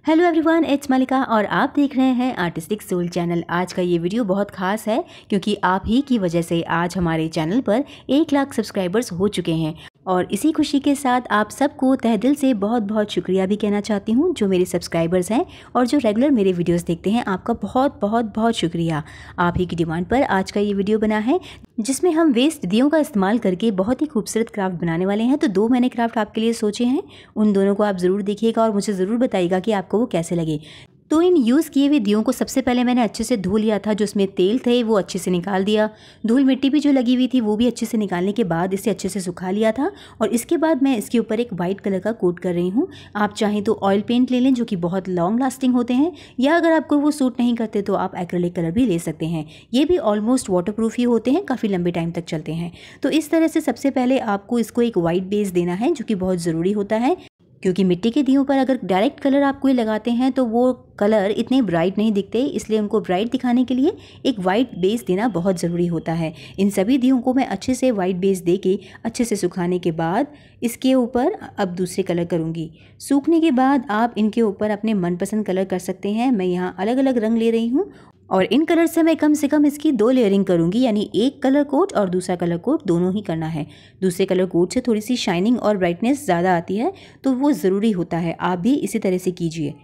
Hello everyone, it's मलिका और आप देख रहे हैं आर्टिस्टिक सोल चैनल। आज का ये वीडियो बहुत खास है क्योंकि आप ही की वजह से आज हमारे चैनल पर 1 लाख सब्सक्राइबर्स हो चुके हैं और इसी खुशी के साथ आप सबको तहे दिल से बहुत बहुत शुक्रिया भी कहना चाहती हूँ जो मेरे सब्सक्राइबर्स हैं और जो रेगुलर मेरे वीडियोस देखते हैं। आपका बहुत बहुत बहुत शुक्रिया। आप ही की डिमांड पर आज का ये वीडियो बना है जिसमें हम वेस्ट दियों का इस्तेमाल करके बहुत ही खूबसूरत क्राफ्ट बनाने वाले हैं। तो 2 मैंने क्राफ्ट आपके लिए सोचे हैं, उन दोनों को आप ज़रूर देखिएगा और मुझे ज़रूर बताइएगा कि आपको वो कैसे लगे। तो इन यूज़ किए हुए दियों को सबसे पहले मैंने अच्छे से धो लिया था। जो इसमें तेल थे वो अच्छे से निकाल दिया, धूल मिट्टी भी जो लगी हुई थी वो भी अच्छे से निकालने के बाद इसे अच्छे से सुखा लिया था। और इसके बाद मैं इसके ऊपर एक वाइट कलर का कोट कर रही हूँ। आप चाहें तो ऑयल पेंट ले लें जो कि बहुत लॉन्ग लास्टिंग होते हैं, या अगर आपको वो सूट नहीं करते तो आप एक्रेलिक कलर भी ले सकते हैं। ये भी ऑलमोस्ट वाटरप्रूफ ही होते हैं, काफ़ी लंबे टाइम तक चलते हैं। तो इस तरह से सबसे पहले आपको इसको एक वाइट बेस देना है जो कि बहुत ज़रूरी होता है, क्योंकि मिट्टी के दियों पर अगर डायरेक्ट कलर आप कोई लगाते हैं तो वो कलर इतने ब्राइट नहीं दिखते, इसलिए उनको ब्राइट दिखाने के लिए एक वाइट बेस देना बहुत ज़रूरी होता है। इन सभी दियों को मैं अच्छे से वाइट बेस दे के अच्छे से सुखाने के बाद इसके ऊपर अब दूसरे कलर करूँगी। सूखने के बाद आप इनके ऊपर अपने मनपसंद कलर कर सकते हैं। मैं यहाँ अलग अलग रंग ले रही हूँ और इन कलर से मैं कम से कम इसकी 2 लेयरिंग करूंगी, यानी एक कलर कोट और दूसरा कलर कोट दोनों ही करना है। दूसरे कलर कोट से थोड़ी सी शाइनिंग और ब्राइटनेस ज़्यादा आती है, तो वो ज़रूरी होता है। आप भी इसी तरह से कीजिए।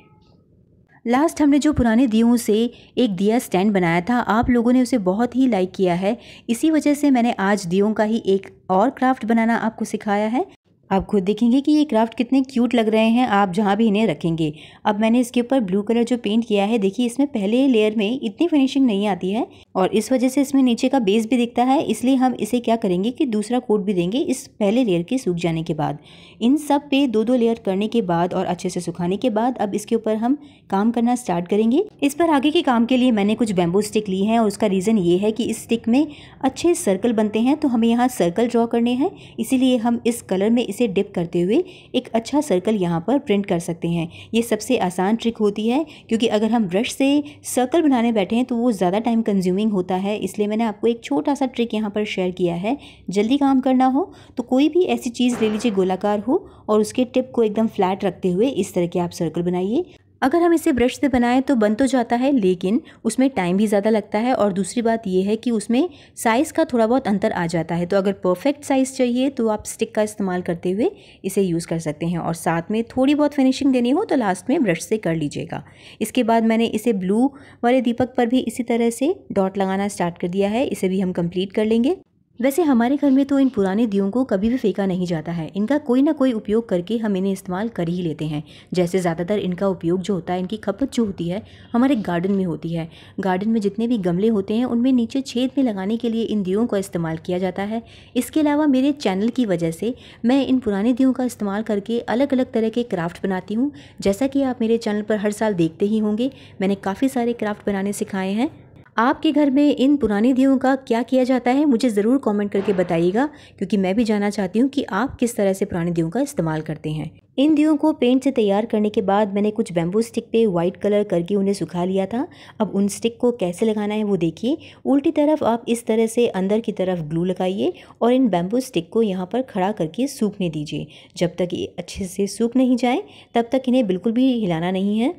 लास्ट हमने जो पुराने दियों से एक दिया स्टैंड बनाया था, आप लोगों ने उसे बहुत ही लाइक किया है। इसी वजह से मैंने आज दियों का ही एक और क्राफ्ट बनाना आपको सिखाया है। आप खुद देखेंगे कि ये क्राफ्ट कितने क्यूट लग रहे हैं आप जहाँ भी इन्हें रखेंगे। अब मैंने इसके ऊपर ब्लू कलर जो पेंट किया है, देखिए इसमें पहले लेयर में इतनी फिनिशिंग नहीं आती है और इस वजह से इसमें नीचे का बेस भी दिखता है। इसलिए हम इसे क्या करेंगे कि दूसरा कोट भी देंगे इस पहले लेयर के सूख जाने के बाद। इन सब पे 2-2 लेयर करने के बाद और अच्छे से सुखाने के बाद अब इसके ऊपर हम काम करना स्टार्ट करेंगे। इस पर आगे के काम के लिए मैंने कुछ बैम्बू स्टिक ली है और उसका रीज़न ये है कि इस स्टिक में अच्छे सर्कल बनते हैं, तो हमें यहाँ सर्कल ड्रॉ करने हैं। इसीलिए हम इस कलर में इसे डिप करते हुए एक अच्छा सर्कल यहाँ पर प्रिंट कर सकते हैं। ये सबसे आसान ट्रिक होती है क्योंकि अगर हम ब्रश से सर्कल बनाने बैठे हैं तो वो ज़्यादा टाइम कंज्यूमिंग होता है। इसलिए मैंने आपको एक छोटा सा ट्रिक यहाँ पर शेयर किया है। जल्दी काम करना हो तो कोई भी ऐसी चीज़ ले लीजिए गोलाकार हो और उसके टिप को एकदम फ्लैट रखते हुए इस तरह के आप सर्कल बनाइए। अगर हम इसे ब्रश से बनाएं तो बन तो जाता है, लेकिन उसमें टाइम भी ज़्यादा लगता है और दूसरी बात यह है कि उसमें साइज़ का थोड़ा बहुत अंतर आ जाता है। तो अगर परफेक्ट साइज़ चाहिए तो आप स्टिक का इस्तेमाल करते हुए इसे यूज़ कर सकते हैं और साथ में थोड़ी बहुत फिनिशिंग देनी हो तो लास्ट में ब्रश से कर लीजिएगा। इसके बाद मैंने इसे ब्लू वाले दीपक पर भी इसी तरह से डॉट लगाना स्टार्ट कर दिया है। इसे भी हम कंप्लीट कर लेंगे। वैसे हमारे घर में तो इन पुराने दियों को कभी भी फेंका नहीं जाता है, इनका कोई ना कोई उपयोग करके हम इन्हें इस्तेमाल कर ही लेते हैं। जैसे ज़्यादातर इनका उपयोग जो होता है, इनकी खपत जो होती है हमारे गार्डन में होती है। गार्डन में जितने भी गमले होते हैं उनमें नीचे छेद में लगाने के लिए इन दियों का इस्तेमाल किया जाता है। इसके अलावा मेरे चैनल की वजह से मैं इन पुराने दियों का इस्तेमाल करके अलग अलग तरह के क्राफ्ट बनाती हूँ। जैसा कि आप मेरे चैनल पर हर साल देखते ही होंगे, मैंने काफ़ी सारे क्राफ्ट बनाने सिखाए हैं। आपके घर में इन पुरानी दियों का क्या किया जाता है मुझे ज़रूर कमेंट करके बताइएगा, क्योंकि मैं भी जानना चाहती हूँ कि आप किस तरह से पुराने दियों का इस्तेमाल करते हैं। इन दियों को पेंट से तैयार करने के बाद मैंने कुछ बैम्बू स्टिक पे वाइट कलर करके उन्हें सुखा लिया था। अब उन स्टिक को कैसे लगाना है वो देखिए। उल्टी तरफ आप इस तरह से अंदर की तरफ ग्लू लगाइए और इन बैम्बू स्टिक को यहाँ पर खड़ा करके सूखने दीजिए। जब तक ये अच्छे से सूख नहीं जाए तब तक इन्हें बिल्कुल भी हिलाना नहीं है,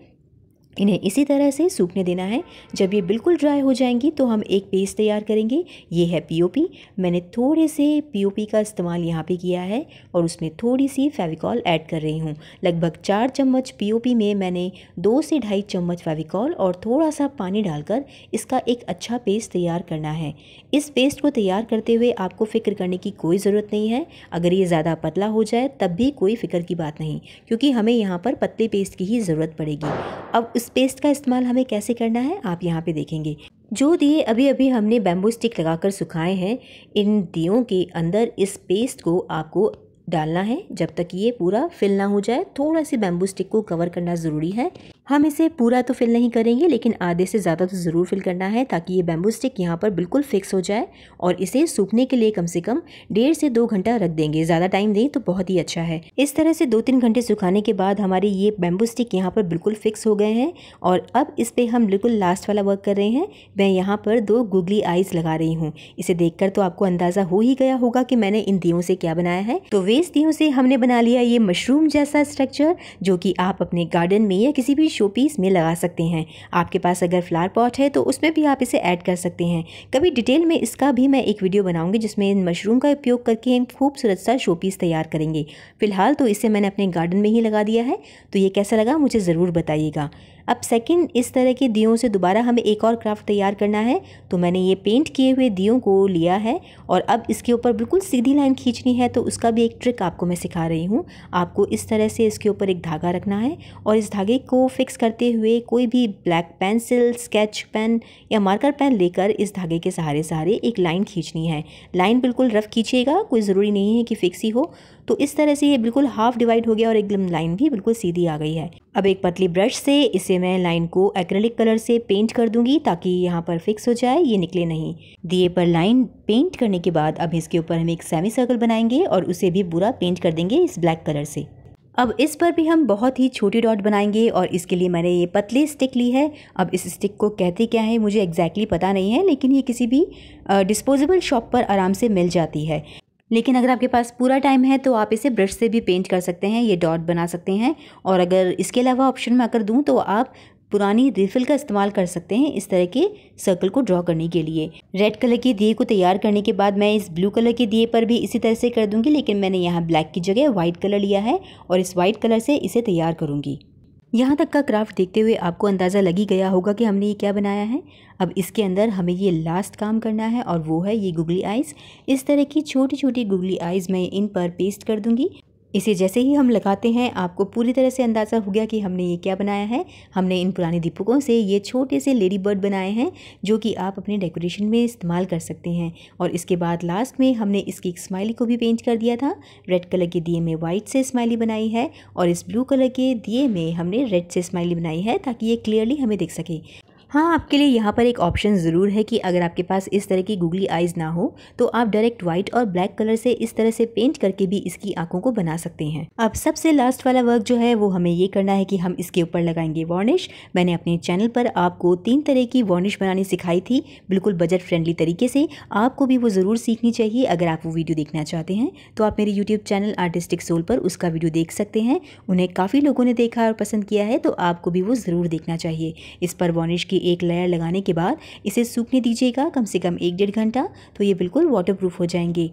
इन्हें इसी तरह से सूखने देना है। जब ये बिल्कुल ड्राई हो जाएंगी तो हम एक पेस्ट तैयार करेंगे। ये है पीओपी। मैंने थोड़े से पीओपी का इस्तेमाल यहाँ पे किया है और उसमें थोड़ी सी फेविकॉल ऐड कर रही हूँ। लगभग 4 चम्मच पीओपी में मैंने 2 से 2.5 चम्मच फेविकॉल और थोड़ा सा पानी डालकर इसका एक अच्छा पेस्ट तैयार करना है। इस पेस्ट को तैयार करते हुए आपको फ़िक्र करने की कोई ज़रूरत नहीं है। अगर ये ज़्यादा पतला हो जाए तब भी कोई फ़िक्र की बात नहीं, क्योंकि हमें यहाँ पर पतले पेस्ट की ही ज़रूरत पड़ेगी। अब इस पेस्ट का इस्तेमाल हमें कैसे करना है आप यहाँ पे देखेंगे। जो दिए अभी अभी हमने बैम्बू स्टिक लगाकर सुखाए हैं, इन दियों के अंदर इस पेस्ट को आपको डालना है जब तक ये पूरा फिल ना हो जाए। थोड़ा सी बैम्बू स्टिक को कवर करना ज़रूरी है। हम इसे पूरा तो फिल नहीं करेंगे, लेकिन आधे से ज़्यादा तो ज़रूर फिल करना है ताकि ये बैम्बू स्टिक यहाँ पर बिल्कुल फिक्स हो जाए। और इसे सूखने के लिए कम से कम 1.5 से 2 घंटा रख देंगे। ज़्यादा टाइम दें तो बहुत ही अच्छा है। इस तरह से 2-3 घंटे सुखाने के बाद हमारे ये बैम्बू स्टिक यहाँ पर बिल्कुल फिक्स हो गए हैं और अब इस पर हम बिल्कुल लास्ट वाला वर्क कर रहे हैं। मैं यहाँ पर 2 गुगली आइज़ लगा रही हूँ। इसे देखकर तो आपको अंदाज़ा हो ही गया होगा कि मैंने इन दियों से क्या बनाया है। तो वेस्ट दियों से हमने बना लिया ये मशरूम जैसा स्ट्रक्चर, जो कि आप अपने गार्डन में या किसी भी शो पीस में लगा सकते हैं। आपके पास अगर फ्लावर पॉट है तो उसमें भी आप इसे ऐड कर सकते हैं। कभी डिटेल में इसका भी मैं एक वीडियो बनाऊंगी जिसमें इन मशरूम का उपयोग करके एक खूबसूरत सा शो पीस तैयार करेंगे। फिलहाल तो इसे मैंने अपने गार्डन में ही लगा दिया है, तो ये कैसा लगा मुझे ज़रूर बताइएगा। अब सेकंड, इस तरह के दियों से दोबारा हमें एक और क्राफ्ट तैयार करना है। तो मैंने ये पेंट किए हुए दियों को लिया है और अब इसके ऊपर बिल्कुल सीधी लाइन खींचनी है। तो उसका भी एक ट्रिक आपको मैं सिखा रही हूँ। आपको इस तरह से इसके ऊपर एक धागा रखना है और इस धागे को फिक्स करते हुए कोई भी ब्लैक पेंसिल, स्केच पेन या मार्कर पेन लेकर इस धागे के सहारे सहारे एक लाइन खींचनी है। लाइन बिल्कुल रफ खींचिएगा, कोई ज़रूरी नहीं है कि फिक्स ही हो। तो इस तरह से ये बिल्कुल हाफ डिवाइड हो गया और एकदम लाइन भी बिल्कुल सीधी आ गई है। अब एक पतली ब्रश से इसे मैं लाइन को एक्रेलिक कलर से पेंट कर दूंगी ताकि यहाँ पर फिक्स हो जाए, ये निकले नहीं। दिए पर लाइन पेंट करने के बाद अब इसके ऊपर हम एक सेमी सर्कल बनाएंगे और उसे भी पूरा पेंट कर देंगे इस ब्लैक कलर से। अब इस पर भी हम बहुत ही छोटी डॉट बनाएंगे और इसके लिए मैंने ये पतली स्टिक ली है। अब इस स्टिक को कहते क्या है मुझे एग्जैक्टली पता नहीं है, लेकिन ये किसी भी डिस्पोजेबल शॉप पर आराम से मिल जाती है। लेकिन अगर आपके पास पूरा टाइम है तो आप इसे ब्रश से भी पेंट कर सकते हैं, ये डॉट बना सकते हैं। और अगर इसके अलावा ऑप्शन में अगर दूं तो आप पुरानी रिफिल का इस्तेमाल कर सकते हैं इस तरह के सर्कल को ड्रॉ करने के लिए। रेड कलर के दिए को तैयार करने के बाद मैं इस ब्लू कलर के दिए पर भी इसी तरह से कर दूंगी, लेकिन मैंने यहाँ ब्लैक की जगह वाइट कलर लिया है और इस वाइट कलर से इसे तैयार करूँगी। यहाँ तक का क्राफ्ट देखते हुए आपको अंदाज़ा लग ही गया होगा कि हमने ये क्या बनाया है। अब इसके अंदर हमें ये लास्ट काम करना है और वो है ये गुगली आइज़। इस तरह की छोटी छोटी गुगली आइज़ मैं इन पर पेस्ट कर दूँगी। इसे जैसे ही हम लगाते हैं आपको पूरी तरह से अंदाज़ा हो गया कि हमने ये क्या बनाया है। हमने इन पुराने दीपकों से ये छोटे से लेडी बर्ड बनाए हैं जो कि आप अपने डेकोरेशन में इस्तेमाल कर सकते हैं। और इसके बाद लास्ट में हमने इसकी एक स्माइली को भी पेंट कर दिया था। रेड कलर के दिए में वाइट से स्माइली बनाई है और इस ब्लू कलर के दिए में हमने रेड से स्माइली बनाई है ताकि ये क्लियरली हमें दिख सके। हाँ, आपके लिए यहाँ पर एक ऑप्शन ज़रूर है कि अगर आपके पास इस तरह की गुगली आइज़ ना हो तो आप डायरेक्ट वाइट और ब्लैक कलर से इस तरह से पेंट करके भी इसकी आंखों को बना सकते हैं। अब सबसे लास्ट वाला वर्क जो है वो हमें ये करना है कि हम इसके ऊपर लगाएंगे वार्निश। मैंने अपने चैनल पर आपको 3 तरह की वार्निश बनानी सिखाई थी, बिल्कुल बजट फ्रेंडली तरीके से। आपको भी वो ज़रूर सीखनी चाहिए। अगर आप वो वीडियो देखना चाहते हैं तो आप मेरे यूट्यूब चैनल आर्टिस्टिक सोल पर उसका वीडियो देख सकते हैं। उन्हें काफ़ी लोगों ने देखा और पसंद किया है, तो आपको भी वो ज़रूर देखना चाहिए। इस पर वार्निश की एक लेयर लगाने के बाद इसे सूखने दीजिएगा कम से कम 1-1.5 घंटा, तो ये बिल्कुल वाटरप्रूफ हो जाएंगे।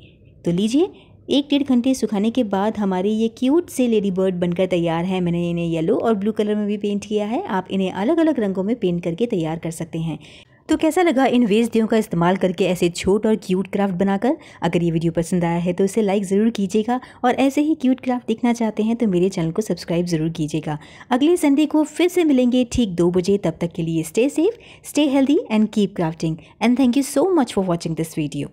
तो लीजिए 1-1.5 घंटे सुखाने के बाद हमारे ये क्यूट से लेडी बर्ड बनकर तैयार है। मैंने इन्हें येलो और ब्लू कलर में भी पेंट किया है। आप इन्हें अलग अलग रंगों में पेंट करके तैयार कर सकते हैं। तो कैसा लगा इन वेस्ट दियों का इस्तेमाल करके ऐसे छोट और क्यूट क्राफ्ट बनाकर? अगर ये वीडियो पसंद आया है तो इसे लाइक ज़रूर कीजिएगा और ऐसे ही क्यूट क्राफ्ट देखना चाहते हैं तो मेरे चैनल को सब्सक्राइब ज़रूर कीजिएगा। अगले संडे को फिर से मिलेंगे ठीक 2 बजे। तब तक के लिए stay safe, stay healthy and keep crafting and thank you so much for watching this video.